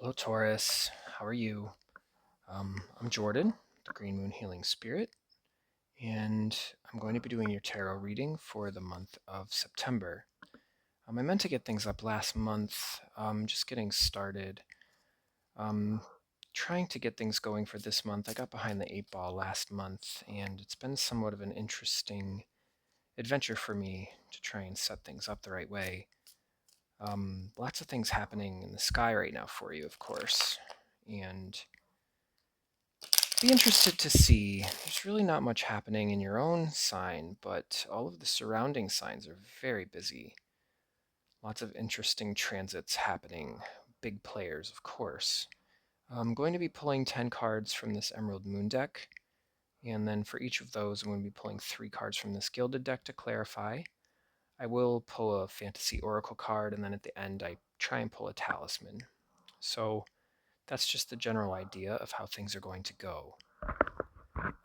Hello, Taurus. How are you? I'm Jordan, the Green Moon Healing Spirit, and I'm going to be doing your tarot reading for the month of September. I meant to get things up last month, just getting started. Um, Trying to get things going for this month. I got behind the eight ball last month, and it's been somewhat of an interesting adventure for me to try and set things up the right way. Lots of things happening in the sky right now for you, of course, and be interested to see. There's really not much happening in your own sign, but all of the surrounding signs are very busy. Lots of interesting transits happening. Big players, of course. I'm going to be pulling 10 cards from this Emerald Moon deck, and then for each of those, I'm going to be pulling 3 cards from this Gilded deck to clarify. I will pull a Fantasy Oracle card, and then at the end, I try and pull a Talisman. So that's just the general idea of how things are going to go.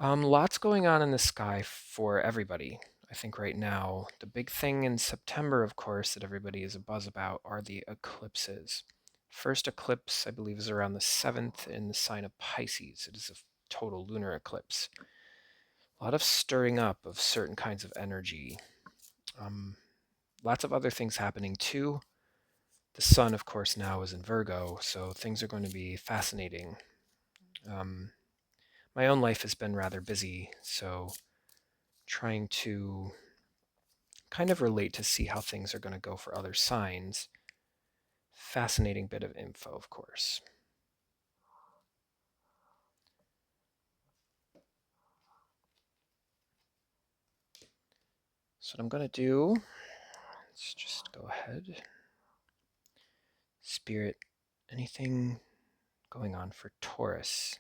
Lots going on in the sky for everybody. I think right now, the big thing in September, of course, that everybody is abuzz about are the eclipses. First eclipse, I believe, is around the 7th in the sign of Pisces. It is a total lunar eclipse. A lot of stirring up of certain kinds of energy. Lots of other things happening too. The sun, of course, now is in Virgo, so things are going to be fascinating. My own life has been rather busy, so trying to kind of relate to see how things are going to go for other signs. Fascinating bit of info, of course. So what I'm going to do, let's just go ahead. Spirit, anything going on for Taurus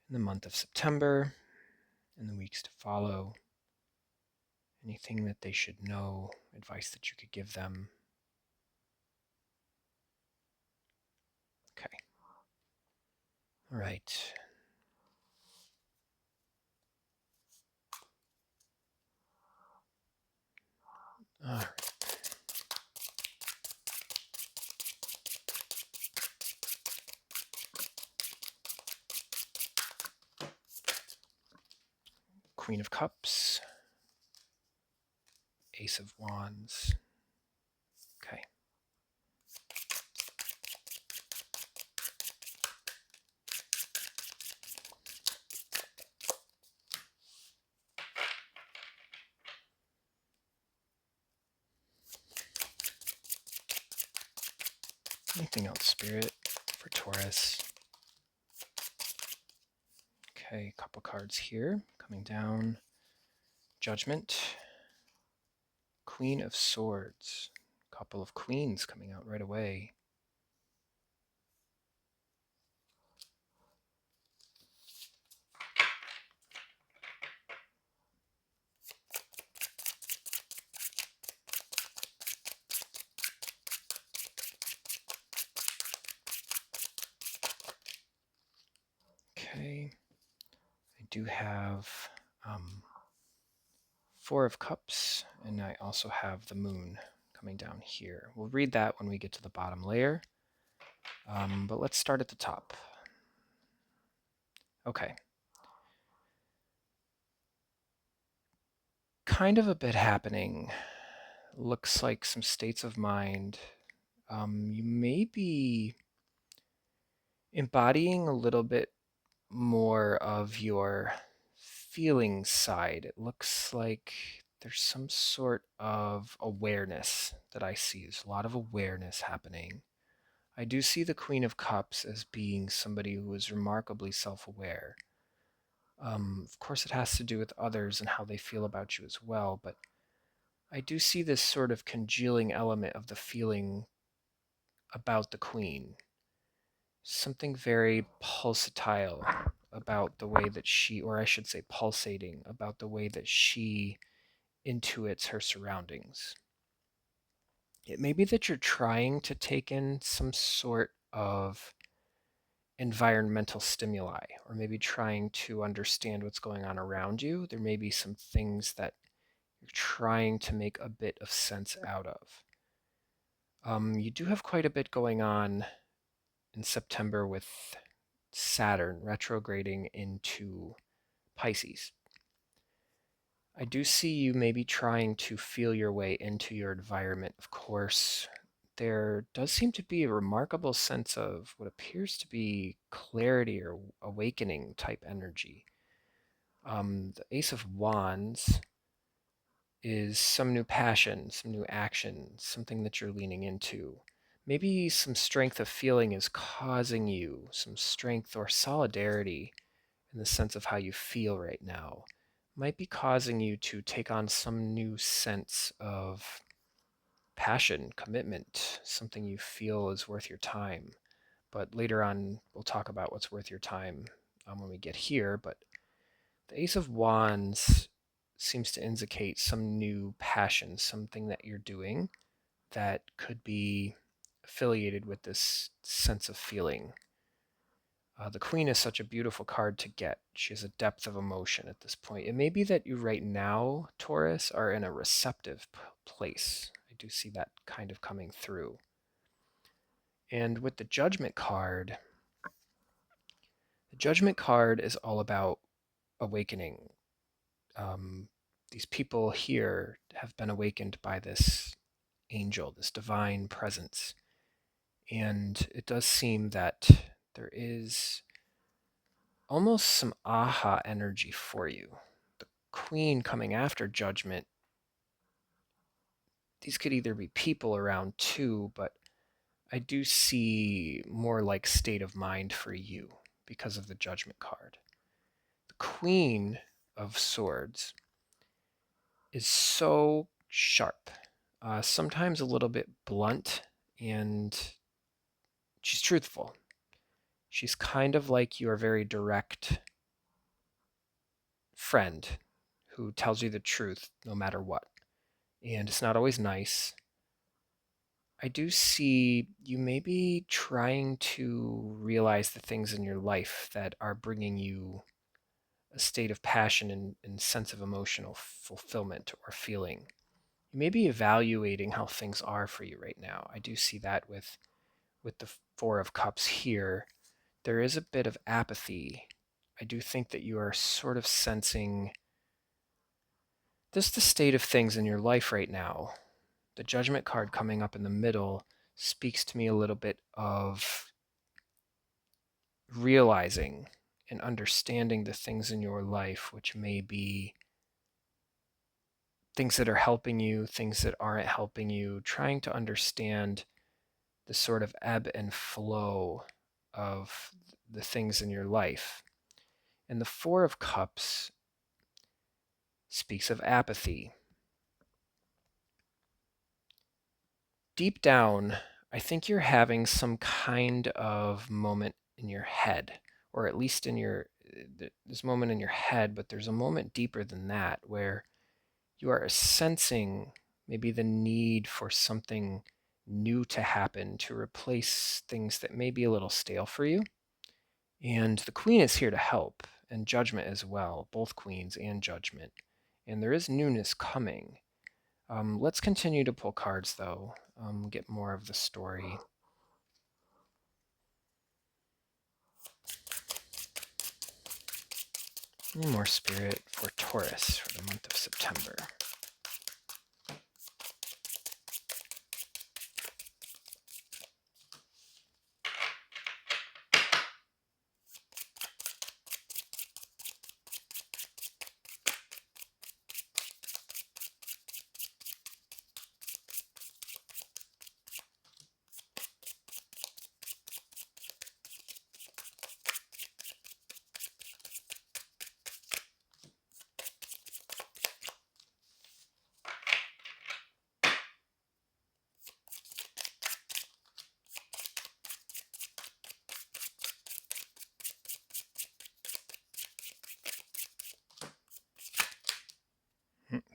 in the month of September, in the weeks to follow? Anything that they should know, advice that you could give them? Okay. All right. All right. Queen of Cups, Ace of Wands. Okay. Anything else, Spirit, for Taurus? Okay, a couple cards here coming down. Judgment, Queen of Swords, couple of queens coming out right away. Okay, I do have Four of Cups, and I also have the Moon coming down here. We'll read that when we get to the bottom layer, but let's start at the top. Okay. Kind of a bit happening. Looks like some states of mind. You may be embodying a little bit more of your feeling side. It looks like there's some sort of awareness that I see. There's a lot of awareness happening. I do see the Queen of Cups as being somebody who is remarkably self-aware. Of course, it has to do with others and how they feel about you as well, but I do see this sort of congealing element of the feeling about the Queen. Something very pulsatile about the way that she, or I should say pulsating, about the way that she intuits her surroundings. It may be that you're trying to take in some sort of environmental stimuli, or maybe trying to understand what's going on around you. There may be some things that you're trying to make a bit of sense out of. You do have quite a bit going on in September with Saturn retrograding into Pisces. I do see you maybe trying to feel your way into your environment. Of course, there does seem to be a remarkable sense of what appears to be clarity or awakening type energy. The Ace of Wands is some new passion, some new action, something that you're leaning into. Maybe some strength of feeling is causing you some strength or solidarity in the sense of how you feel right now. Might be causing you to take on some new sense of passion, commitment, something you feel is worth your time. But later on, we'll talk about what's worth your time when we get here. But the Ace of Wands seems to indicate some new passion, something that you're doing that could be affiliated with this sense of feeling. The Queen is such a beautiful card to get. She has a depth of emotion at this point. It may be that you right now, Taurus, are in a receptive place. I do see that kind of coming through. And with the Judgment card is all about awakening. These people here have been awakened by this angel, this divine presence. And it does seem that there is almost some aha energy for you. The Queen coming after Judgment, these could either be people around too, but I do see more like state of mind for you because of the Judgment card. The Queen of Swords is so sharp, sometimes a little bit blunt, and she's truthful. She's kind of like your very direct friend who tells you the truth no matter what. And it's not always nice. I do see you maybe trying to realize the things in your life that are bringing you a state of passion and sense of emotional fulfillment or feeling. You may be evaluating how things are for you right now. I do see that with the Four of Cups here. There is a bit of apathy. I do think that you are sort of sensing just the state of things in your life right now. The Judgment card coming up in the middle speaks to me a little bit of realizing and understanding the things in your life, which may be things that are helping you, things that aren't helping you, trying to understand the sort of ebb and flow of the things in your life. And the Four of Cups speaks of apathy. Deep down, I think you're having some kind of moment in your head, or at least in this moment in your head, but there's a moment deeper than that where you are sensing maybe the need for something new to happen to replace things that may be a little stale for you. And the Queen is here to help, and Judgment as well, both Queens and Judgment. And there is newness coming. Let's continue to pull cards, though, get more of the story. More spirit for Taurus for the month of September.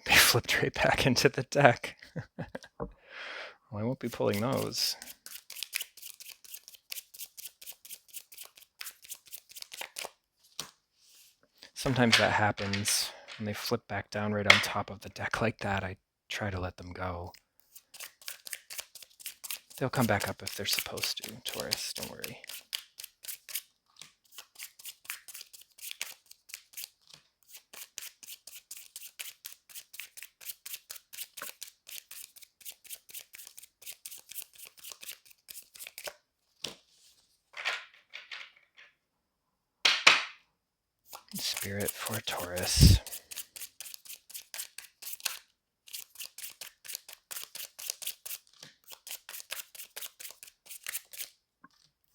They flipped right back into the deck. Well, I won't be pulling those. Sometimes that happens when they flip back down right on top of the deck like that. I try to let them go. They'll come back up if they're supposed to, Taurus, don't worry. Spirit for Taurus.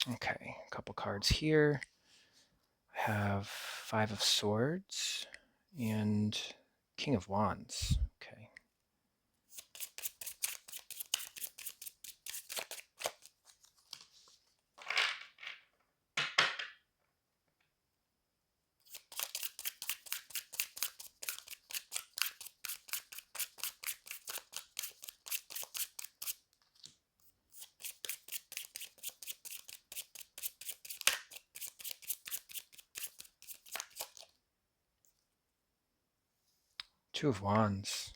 Okay, a couple cards here. I have Five of Swords and King of Wands. Okay. Two of Wands.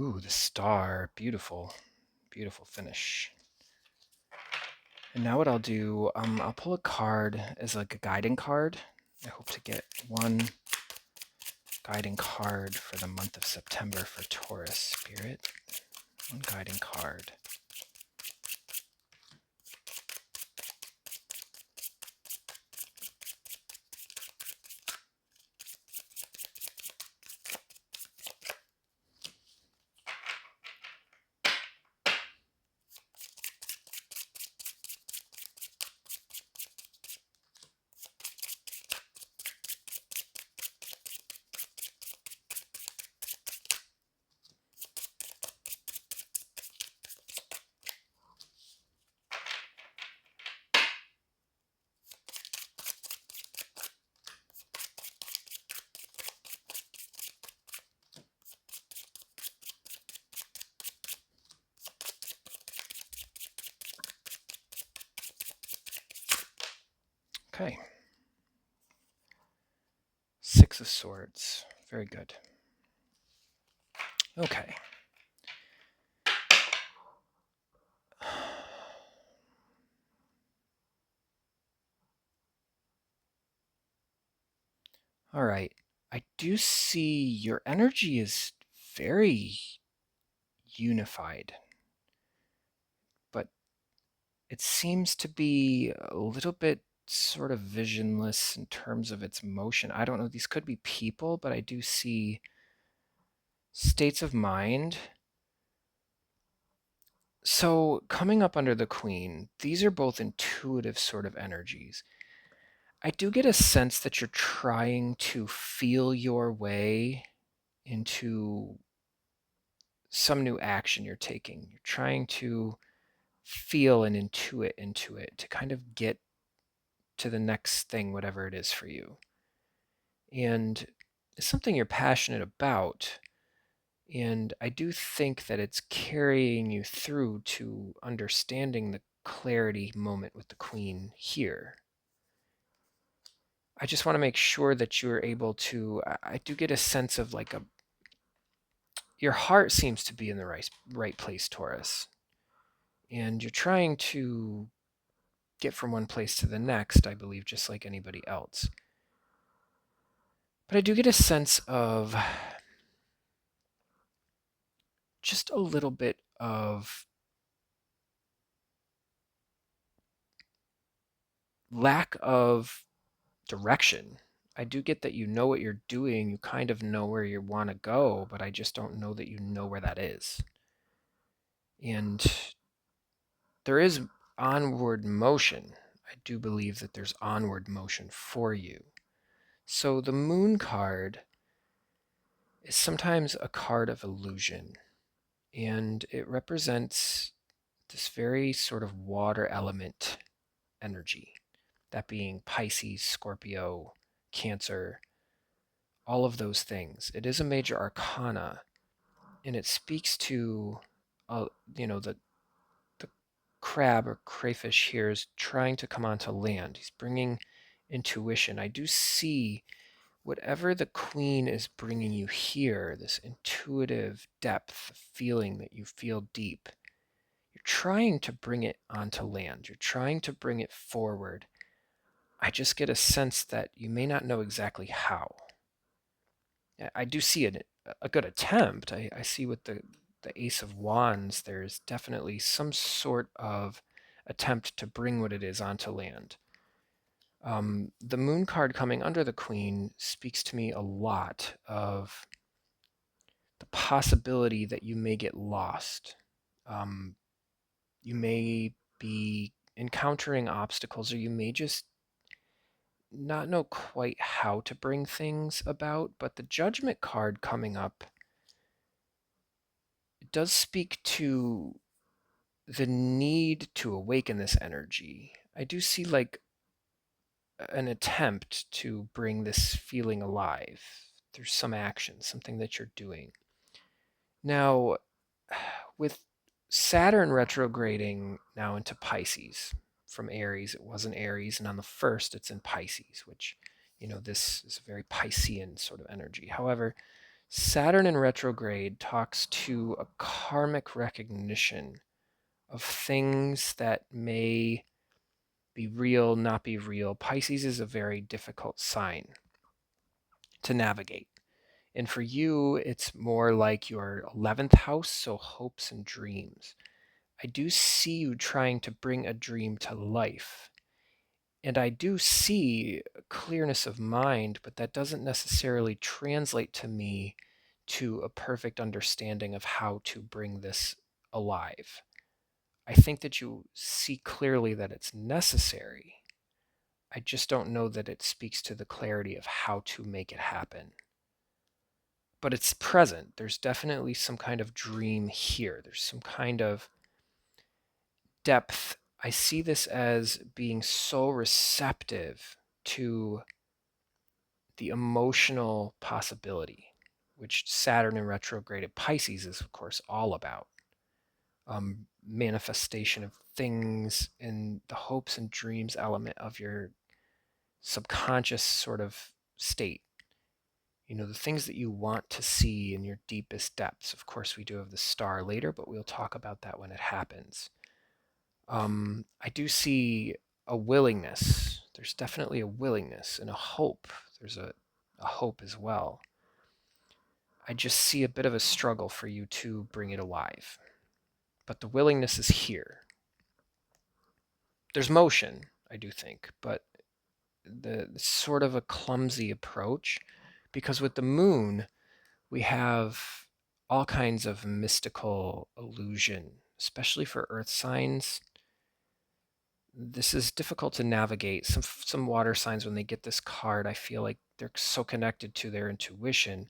Ooh, the Star. Beautiful. Beautiful finish. And now what I'll do, I'll pull a card as like a guiding card. I hope to get one guiding card for the month of September for Taurus Spirit. One guiding card. Okay. Six of Swords. Very good. Okay. All right. I do see your energy is very unified, but it seems to be a little bit sort of visionless in terms of its motion. I don't know, these could be people, but I do see states of mind. So coming up under the Queen, these are both intuitive sort of energies. I do get a sense that you're trying to feel your way into some new action you're taking. You're trying to feel and intuit into it to kind of get to the next thing, whatever it is for you. And it's something you're passionate about. And I do think that it's carrying you through to understanding the clarity moment with the Queen here. I just want to make sure that you're able to, I do get a sense of like your heart seems to be in the right place, Taurus. And you're trying to get from one place to the next, I believe, just like anybody else. But I do get a sense of just a little bit of lack of direction. I do get that you know what you're doing, you kind of know where you want to go, but I just don't know that you know where that is. And there is onward motion. I do believe that there's onward motion for you. So the Moon card is sometimes a card of illusion, and it represents this very sort of water element energy. that being Pisces, Scorpio, Cancer, all of those things. It is a major arcana, and it speaks to, uh, the crab or crayfish here is trying to come onto land. He's bringing intuition. I do see whatever the queen is bringing you here, this intuitive depth feeling that you feel deep. You're trying to bring it onto land. You're trying to bring it forward. I just get a sense that you may not know exactly how. I do see a good attempt. I see with the Ace of Wands, there's definitely some sort of attempt to bring what it is onto land. The Moon card coming under the Queen speaks to me a lot of the possibility that you may get lost. Um, you may be encountering obstacles, or you may just not know quite how to bring things about. But the Judgment card coming up, it does speak to the need to awaken this energy. I do see like an attempt to bring this feeling alive through some action, something that you're doing. Now, with Saturn retrograding now into Pisces from Aries, it was in Aries, and on the 1st, it's in Pisces, which, this is a very Piscean sort of energy. However, Saturn in retrograde talks to a karmic recognition of things that may be real, not be real. Pisces is a very difficult sign to navigate. And for you, it's more like your 11th house, so hopes and dreams. I do see you trying to bring a dream to life. And I do see clearness of mind, but that doesn't necessarily translate to me to a perfect understanding of how to bring this alive. I think that you see clearly that it's necessary. I just don't know that it speaks to the clarity of how to make it happen. But it's present. There's definitely some kind of dream here. There's some kind of depth. I see this as being so receptive to the emotional possibility, which Saturn in retrograde Pisces is, of course, all about. Manifestation of things and the hopes and dreams element of your subconscious sort of state. The things that you want to see in your deepest depths. Of course, we do have the star later, but we'll talk about that when it happens. I do see a willingness. There's definitely a willingness and a hope. There's a hope as well. I just see a bit of a struggle for you to bring it alive. But the willingness is here. There's motion, I do think, but the sort of a clumsy approach, because with the moon, we have all kinds of mystical illusion, especially for earth signs. This is difficult to navigate. Some water signs, when they get this card, I feel like they're so connected to their intuition.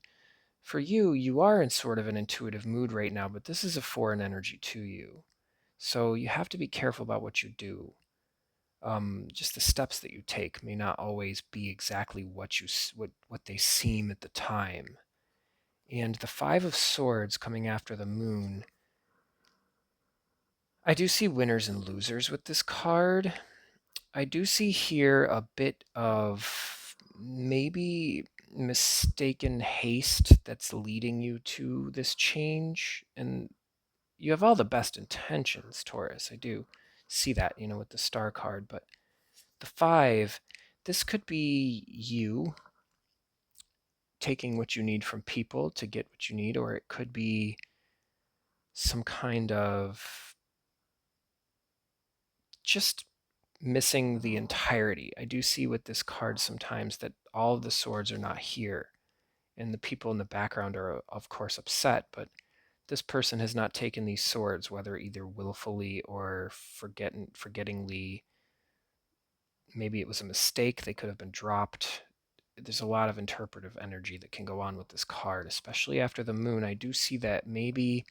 For you, you are in sort of an intuitive mood right now, but this is a foreign energy to you. So you have to be careful about what you do. Just the steps that you take may not always be exactly what they seem at the time. And the Five of Swords coming after the moon, I do see winners and losers with this card. I do see here a bit of maybe mistaken haste that's leading you to this change. And you have all the best intentions, Taurus. I do see that, with the star card. But the 5, this could be you taking what you need from people to get what you need, or it could be some kind of just missing the entirety. I do see with this card sometimes that all of the swords are not here, and the people in the background are, of course, upset, but this person has not taken these swords, whether either willfully or forgettingly. Maybe it was a mistake, they could have been dropped. There's a lot of interpretive energy that can go on with this card, especially after the moon. I do see that maybe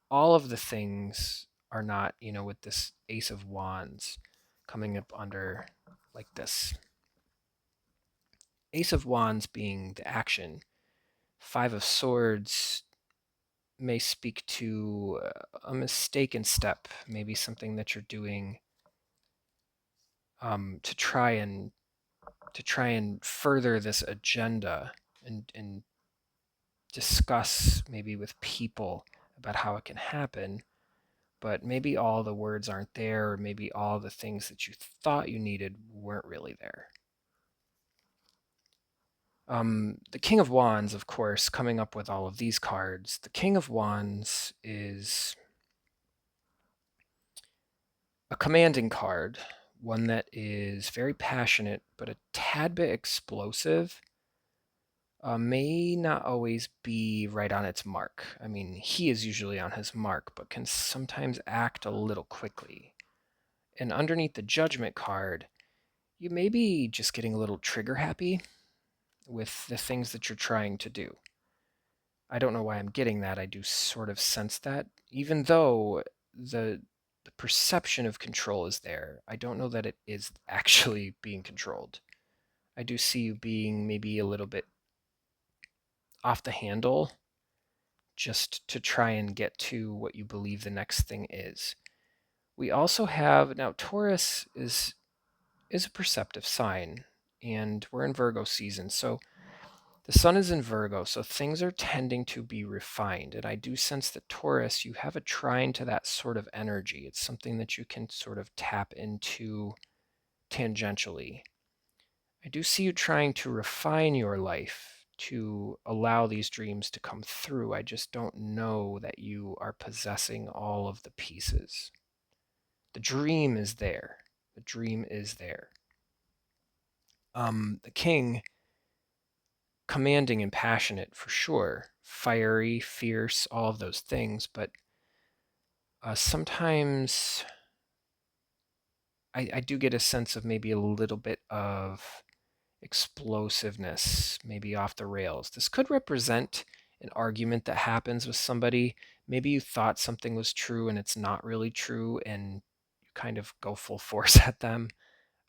all of the things are not, with this Ace of Wands coming up under like this. Ace of Wands being the action. Five of Swords may speak to a mistaken step, maybe something that you're doing to try and further this agenda and discuss maybe with people about how it can happen, but maybe all the words aren't there, or maybe all the things that you thought you needed weren't really there. The King of Wands, of course, coming up with all of these cards. The King of Wands is a commanding card, one that is very passionate, but a tad bit explosive. May not always be right on its mark. I mean, he is usually on his mark, but can sometimes act a little quickly. And underneath the Judgment card, you may be just getting a little trigger happy with the things that you're trying to do. I don't know why I'm getting that. I do sort of sense that, even though the perception of control is there. I don't know that it is actually being controlled. I do see you being maybe a little bit off the handle just to try and get to what you believe the next thing is. We also have, now Taurus is a perceptive sign, and we're in Virgo season, so the sun is in Virgo, so things are tending to be refined. And I do sense that Taurus, you have a trine to that sort of energy. It's something that you can sort of tap into tangentially. I do see you trying to refine your life to allow these dreams to come through. I just don't know that you are possessing all of the pieces. The dream is there. The dream is there. The king, commanding and passionate for sure, fiery, fierce, all of those things, but sometimes I do get a sense of maybe a little bit of explosiveness, maybe off the rails. This could represent an argument that happens with somebody. Maybe you thought something was true and it's not really true, and you kind of go full force at them.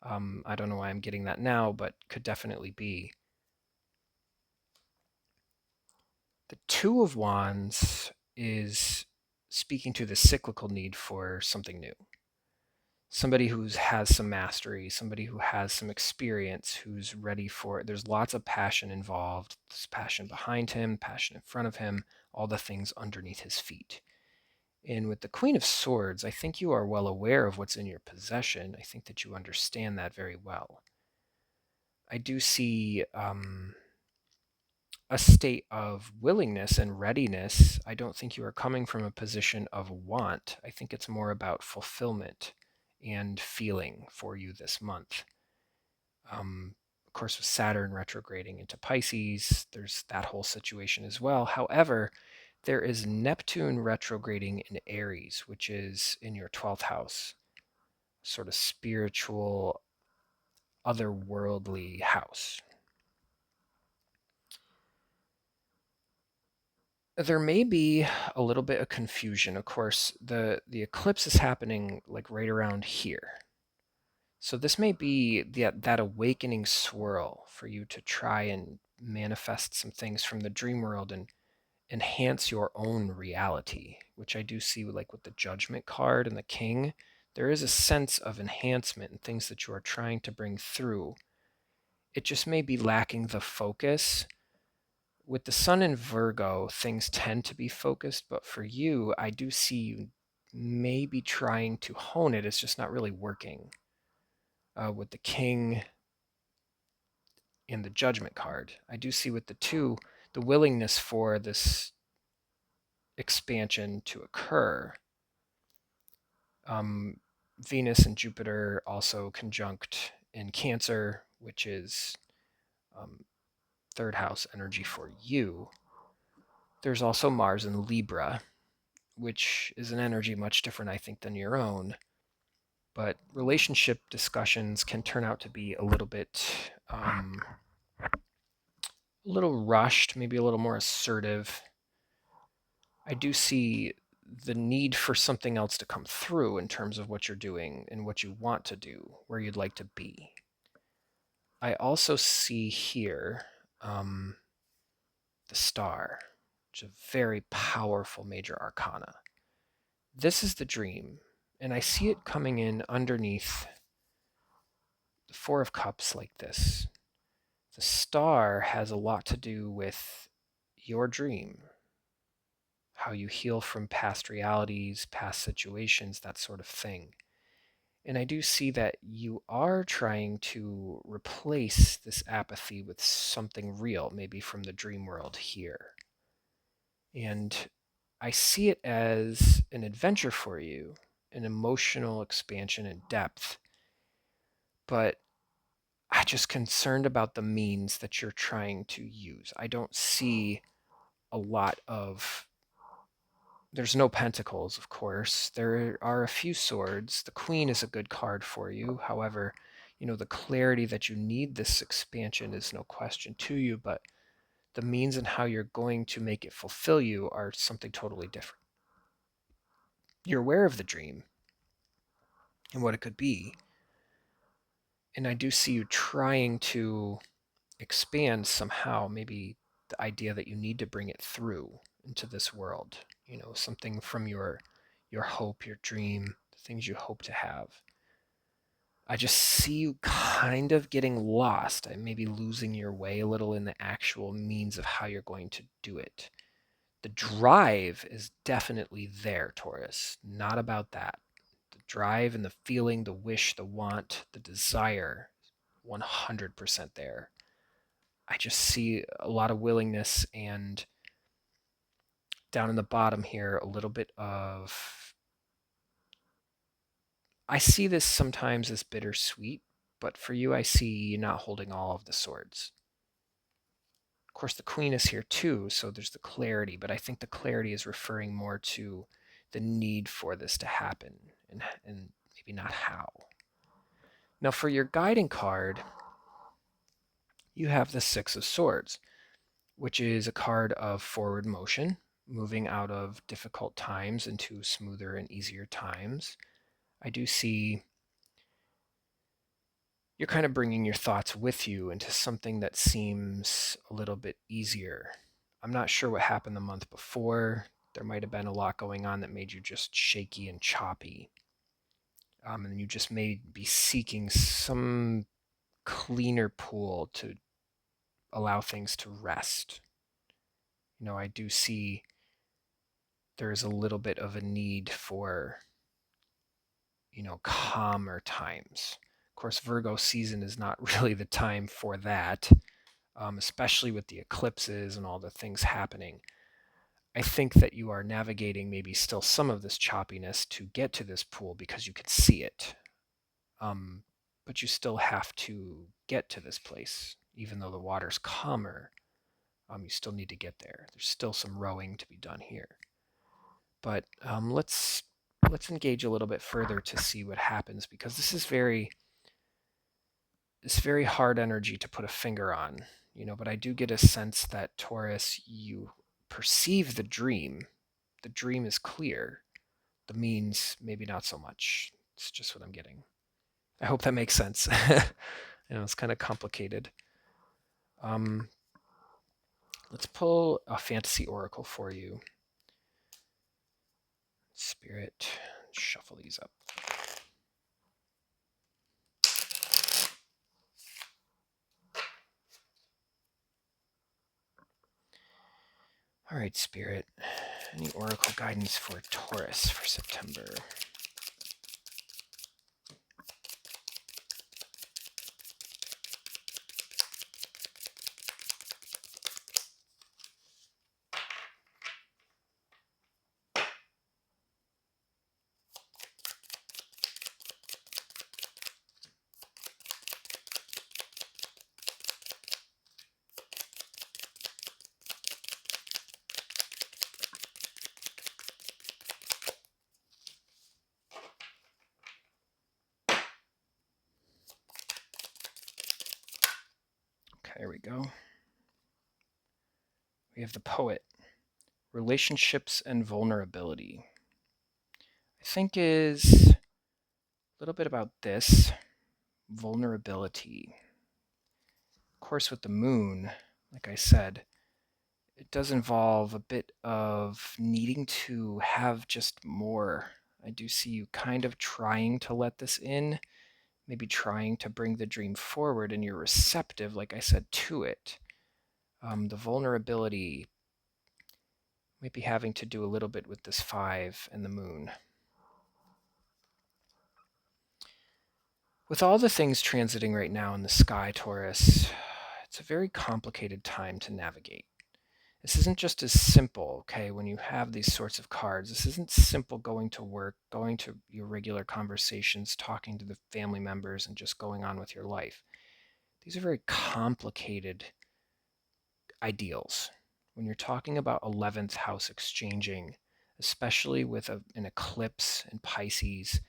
I don't know why I'm getting that now, but could definitely be. The Two of Wands is speaking to the cyclical need for something new. Somebody who has some mastery, somebody who has some experience, who's ready for it. There's lots of passion involved. There's passion behind him, passion in front of him, all the things underneath his feet. And with the Queen of Swords, I think you are well aware of what's in your possession. I think that you understand that very well. I do see a state of willingness and readiness. I don't think you are coming from a position of want. I think it's more about fulfillment and feeling for you this month. Of course, with Saturn retrograding into Pisces, there's that whole situation as well. However, there is Neptune retrograding in Aries, which is in your 12th house, sort of spiritual, otherworldly house. There may be a little bit of confusion. Of course, the eclipse is happening like right around here. So this may be that awakening swirl for you to try and manifest some things from the dream world and enhance your own reality, which I do see like with the Judgment card and the King. There is a sense of enhancement and things that you are trying to bring through. It just may be lacking the focus. With the sun in Virgo, things tend to be focused, but for you, I do see you maybe trying to hone it. It's just not really working. With the King and the Judgment card, I do see with the two, the willingness for this expansion to occur. Venus and Jupiter also conjunct in Cancer, which is third house energy for you. There's also Mars in Libra, which is an energy much different, I think, than your own. But relationship discussions can turn out to be a little bit, a little rushed, maybe a little more assertive. I do see the need for something else to come through in terms of what you're doing and what you want to do, where you'd like to be. I also see here the star, which is a very powerful major arcana. This is the dream, and I see it coming in underneath the Four of Cups like this. The star has a lot to do with your dream, how you heal from past realities, past situations, that sort of thing. And I do see that you are trying to replace this apathy with something real, maybe from the dream world here. And I see it as an adventure for you, an emotional expansion and depth. But I'm just concerned about the means that you're trying to use. I don't see a lot of. There's no pentacles, of course. There are a few swords. The queen is a good card for you. However, the clarity that you need this expansion is no question to you, but the means and how you're going to make it fulfill you are something totally different. You're aware of the dream and what it could be, and I do see you trying to expand somehow, maybe the idea that you need to bring it through into this world, something from your hope, your dream, the things you hope to have. I just see you kind of getting lost, and maybe losing your way a little in the actual means of how you're going to do it. The drive is definitely there, Taurus. Not about that. The drive and the feeling, the wish, the want, the desire, 100% there. I just see a lot of willingness, and down in the bottom here, a little bit of. I see this sometimes as bittersweet, but for you, I see you not holding all of the swords. Of course, the queen is here too, so there's the clarity, but I think the clarity is referring more to the need for this to happen, and maybe not how. Now, for your guiding card, you have the Six of Swords, which is a card of forward motion, moving out of difficult times into smoother and easier times. I do see you're kind of bringing your thoughts with you into something that seems a little bit easier. I'm not sure what happened the month before. There might have been a lot going on that made you just shaky and choppy. And you just may be seeking some cleaner pool to allow things to rest. I do see there's a little bit of a need for, calmer times. Of course, Virgo season is not really the time for that, especially with the eclipses and all the things happening. I think that you are navigating maybe still some of this choppiness to get to this pool because you can see it. But you still have to get to this place. Even though the water's calmer, you still need to get there. There's still some rowing to be done here. But let's engage a little bit further to see what happens, because this is very hard energy to put a finger on, but I do get a sense that, Taurus, you perceive the dream. The dream is clear. The means, maybe not so much. It's just what I'm getting. I hope that makes sense. It's kind of complicated. Let's pull a fantasy oracle for you. Spirit, shuffle these up. All right, Spirit. Any oracle guidance for Taurus for September? Okay, here we go. We have the Poet. Relationships and vulnerability. I think is a little bit about this vulnerability. course, with the moon, like I said, it does involve a bit of needing to have just more. I do see you kind of trying to let this in, maybe trying to bring the dream forward, and you're receptive, like I said, to it. The vulnerability might be having to do a little bit with this 5 and the moon. With all the things transiting right now in the sky, Taurus, it's a very complicated time to navigate. This isn't just as simple, okay, when you have these sorts of cards. This isn't simple going to work, going to your regular conversations, talking to the family members, and just going on with your life. These are very complicated ideals. When you're talking about 11th house exchanging, especially with an eclipse in Pisces,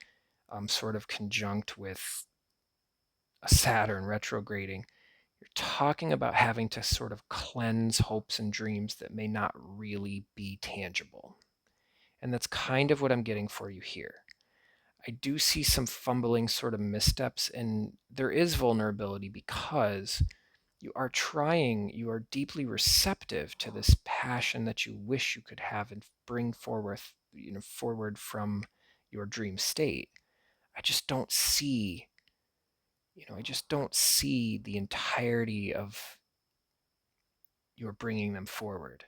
sort of conjunct with a Saturn retrograding, you're talking about having to sort of cleanse hopes and dreams that may not really be tangible. And that's kind of what I'm getting for you here. I do see some fumbling sort of missteps, and there is vulnerability because you are deeply receptive to this passion that you wish you could have and bring forward from your dream state. I just don't see the entirety of your bringing them forward.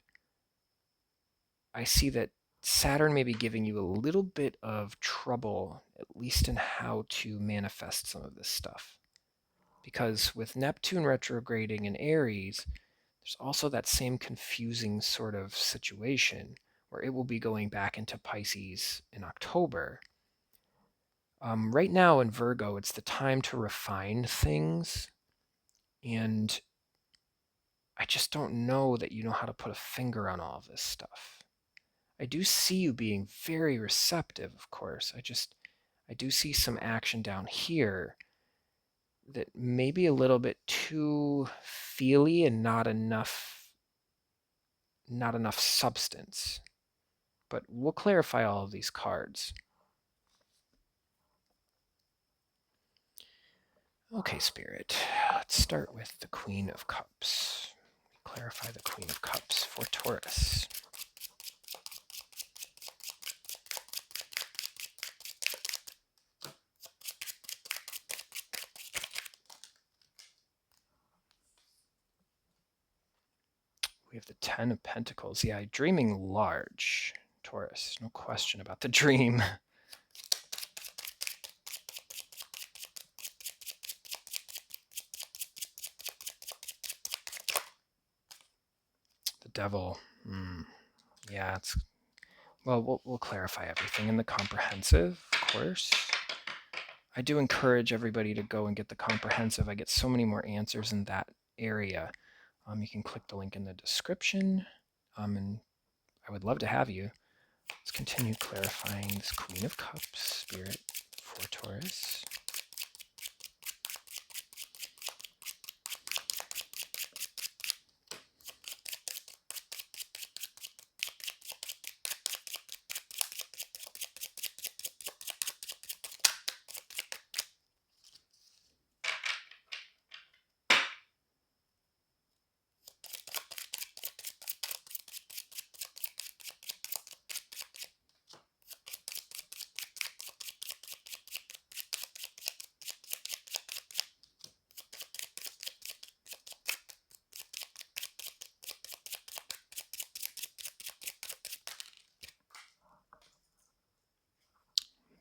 I see that Saturn may be giving you a little bit of trouble, at least in how to manifest some of this stuff. Because with Neptune retrograding in Aries, there's also that same confusing sort of situation where it will be going back into Pisces in October. Right now in Virgo, it's the time to refine things, and I just don't know that you know how to put a finger on all of this stuff. I do see you being very receptive, of course. I do see some action down here that may be a little bit too feely and not enough substance. But we'll clarify all of these cards. Okay, Spirit, let's start with the Queen of Cups. Clarify the Queen of Cups for Taurus. We have the 10 of Pentacles. Yeah, dreaming large, Taurus. No question about the dream. The Devil. Yeah, we'll clarify everything in the comprehensive, of course. I do encourage everybody to go and get the comprehensive. I get so many more answers in that area. You can click the link in the description, and I would love to have you. Let's continue clarifying this Queen of Cups, Spirit, for Taurus.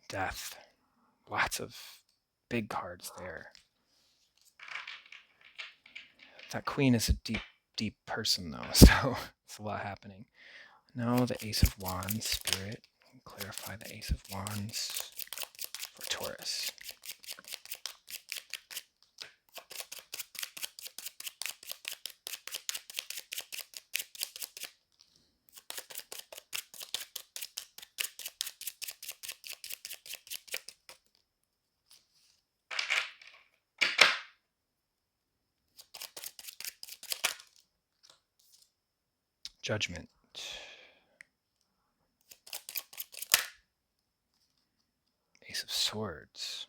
Death. Lots of big cards there. That Queen is a deep, deep person, though, so it's a lot happening. Now the Ace of Wands, Spirit. Clarify the Ace of Wands for Taurus. Judgment. Ace of Swords.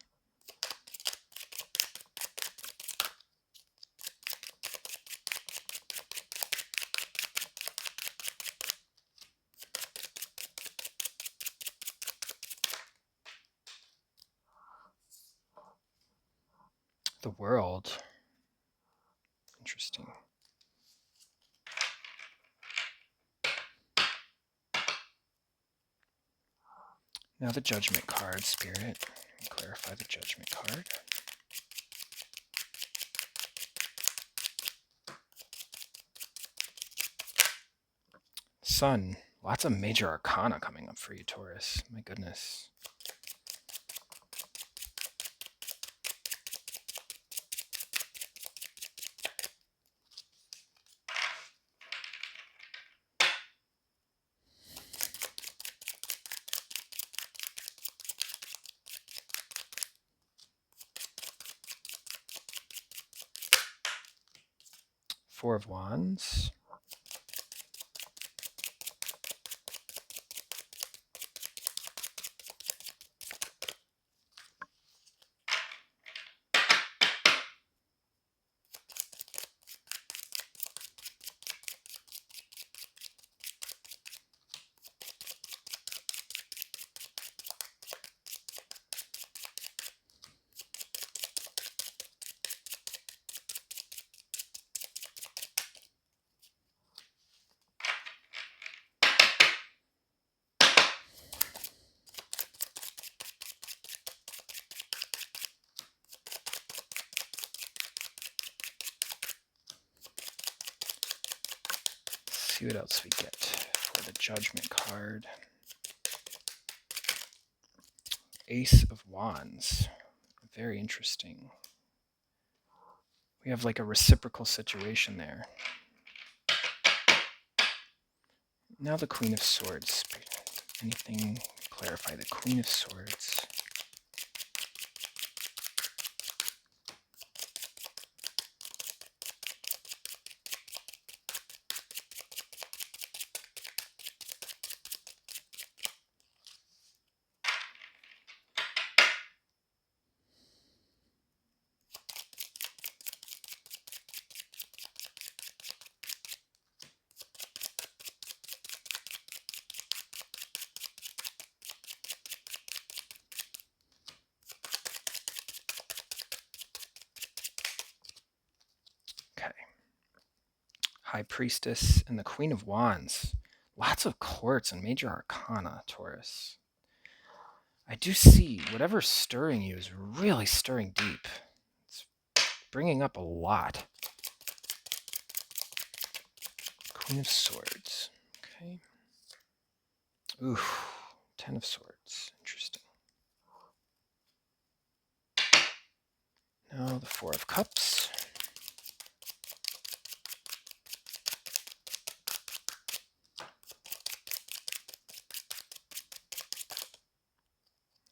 The World. Interesting. Now the Judgment card, Spirit. Clarify the Judgment card. Sun. Lots of major arcana coming up for you, Taurus. My goodness. Four of Wands. See what else we get for the Judgment card. Ace of Wands. Very interesting. We have like a reciprocal situation there. Now the Queen of Swords. Anything clarify the Queen of Swords? Okay. High Priestess and the Queen of Wands. Lots of courts and major arcana, Taurus. I do see whatever's stirring you is really stirring deep. It's bringing up a lot. Queen of Swords. Okay. Ooh, Ten of Swords. Interesting. Now the Four of Cups.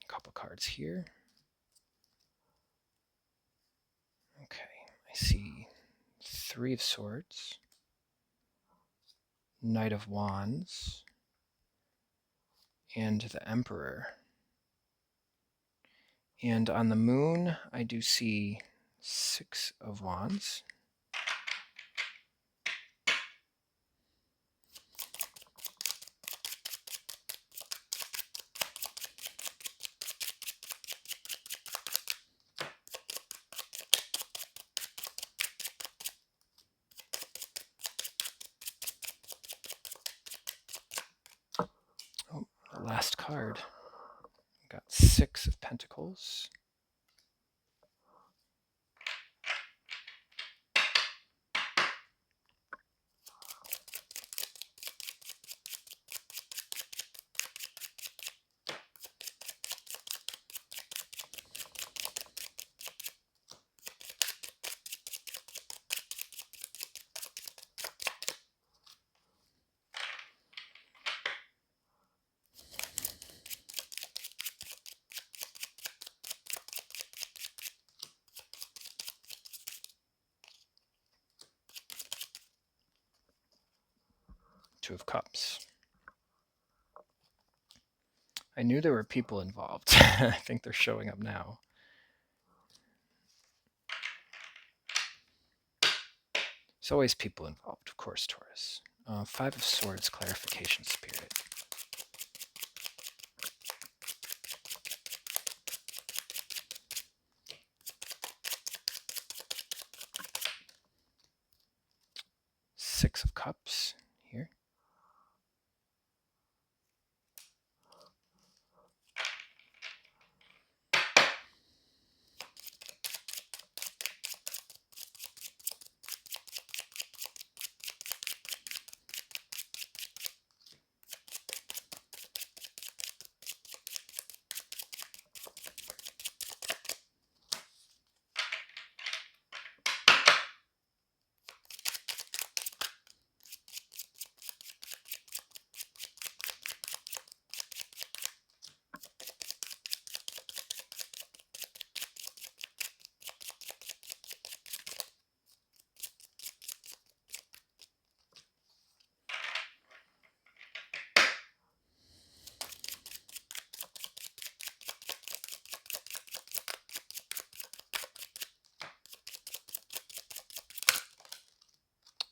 A couple cards here. Okay, I see Three of Swords, Knight of Wands, and the Emperor. And on the Moon, I do see Six of Wands. Oh, the last card. Got Six of Pentacles. Two of Cups. I knew there were people involved. I think they're showing up now. There's always people involved, of course, Taurus. Five of Swords, clarification, Spirit. Six of Cups here.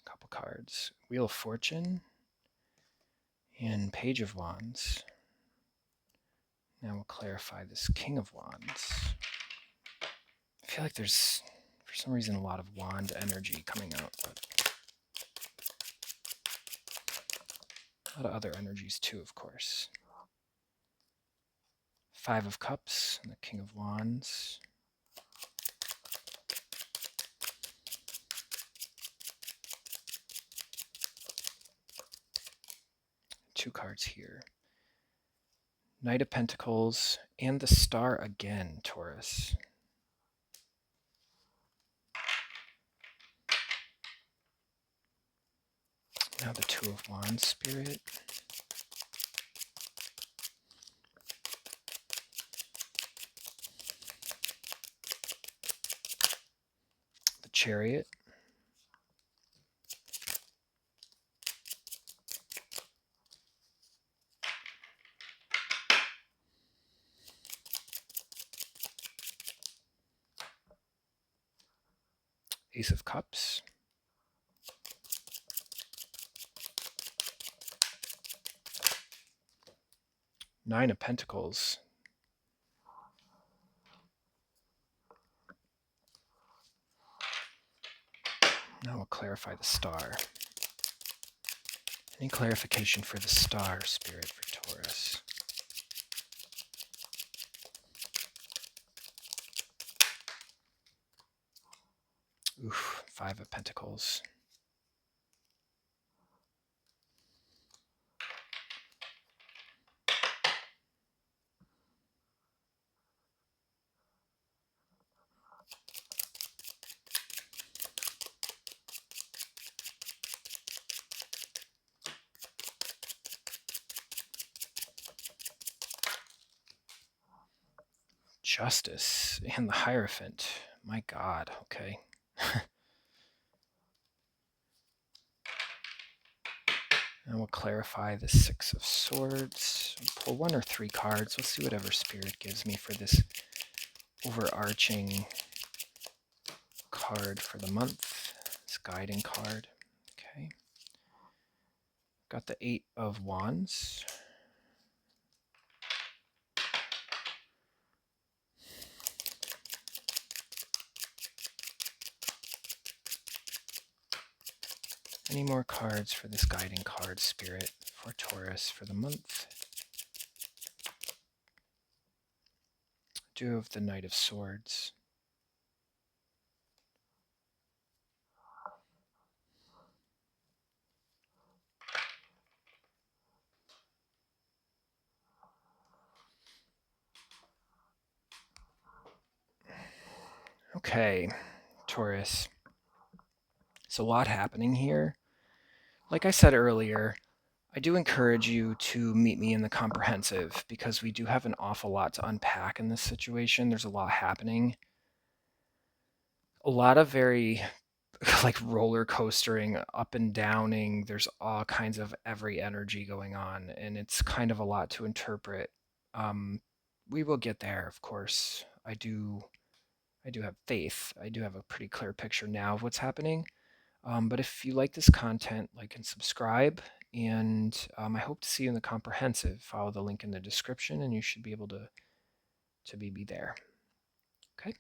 Couple cards. Wheel of Fortune and Page of Wands. Now we'll clarify this King of Wands. I feel like there's, for some reason, a lot of wand energy coming out, but a lot of other energies too, of course. Five of Cups and the King of Wands. Two cards here. Knight of Pentacles and the Star again, Taurus. Now the Two of Wands, Spirit. The Chariot. Ace of Cups. Nine of Pentacles. Now we'll clarify the Star. Any clarification for the Star, Spirit, for Taurus? Oof, Five of Pentacles. Justice and the Hierophant. My God, okay. And we'll clarify the Six of Swords. Pull one or three cards. We'll see whatever Spirit gives me for this overarching card for the month. This guiding card. Okay. Got the Eight of Wands. Any more cards for this guiding card, Spirit, for Taurus for the month? Do have the Knight of Swords. Okay, Taurus. It's a lot happening here. Like I said earlier, I do encourage you to meet me in the comprehensive because we do have an awful lot to unpack in this situation. There's a lot happening. A lot of very like roller coastering, up and downing. There's all kinds of every energy going on, and it's kind of a lot to interpret. We will get there, of course. I do have faith. I do have a pretty clear picture now of what's happening. But if you like this content, like and subscribe. And I hope to see you in the comprehensive. Follow the link in the description, and you should be able to be there. Okay.